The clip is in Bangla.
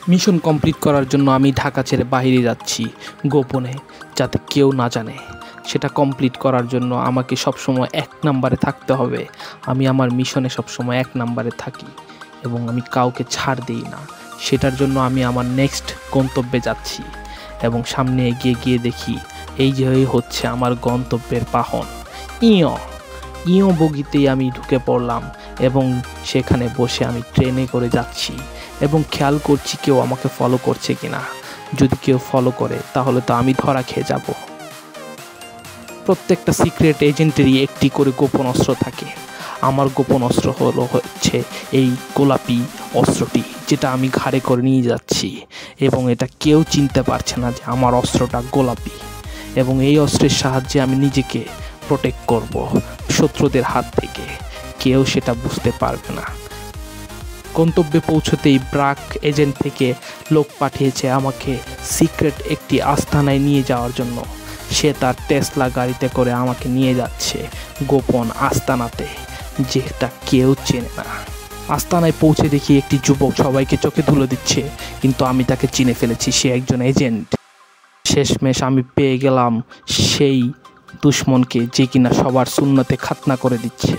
মিশন কমপ্লিট করার জন্য আমি ঢাকা ছেড়ে বাইরে যাচ্ছি গোপনে, যাতে কেউ না জানে। সেটা কমপ্লিট করার জন্য আমাকে সবসময় 1 নম্বরে থাকতে হবে। আমি আমার মিশনে সবসময় 1 নম্বরে থাকি এবং আমি কাউকে ছাড় দিই না। সেটার জন্য আমি আমার নেক্সট গন্তব্যে যাচ্ছি এবং সামনে এগিয়ে গিয়ে দেখি এই যে হচ্ছে আমার গন্তব্যের বাহন। ইয়ো বগিতেই আমি ঢুকে পড়লাম এবং সেখানে বসে আমি ট্রেনে করে যাচ্ছি এবং খেয়াল করছি কেউ আমাকে ফলো করছে কিনা। যদি কেউ ফলো করে তাহলে তো আমি ধরা খেয়ে যাব। প্রত্যেকটা সিক্রেট এজেন্টেরই একটি করে গোপন অস্ত্র থাকে। আমার গোপন অস্ত্র হচ্ছে এই গোলাপি অস্ত্রটি, যেটা আমি ঘাড়ে করে নিয়ে যাচ্ছি এবং এটা কেউ চিনতে পারছে না যে আমার অস্ত্রটা গোলাপি। এবং এই অস্ত্রের সাহায্যে আমি নিজেকে প্রোটেক্ট করব শত্রুদের হাত থেকে। কেউ সেটা বুঝতে পারবে না। গন্তব্যে পৌঁছতেই ব্রাক এজেন্ট থেকে লোক পাঠিয়েছে আমাকে সিক্রেট একটি আস্তানায় নিয়ে যাওয়ার জন্য। সে তার টেসলা গাড়িতে করে আমাকে নিয়ে যাচ্ছে গোপন আস্তানাতে, যেটা কেউ চেনে না। আস্তানায় পৌঁছে দেখি একটি যুবক সবাইকে চোখে ধুলো দিচ্ছে, কিন্তু আমি তাকে চিনে ফেলেছি, সে একজন এজেন্ট। শেষমেশ আমি পেয়ে গেলাম সেই দুশ্মনকে, যে কিনা সবার সুন্নতে খাতনা করে দিচ্ছে।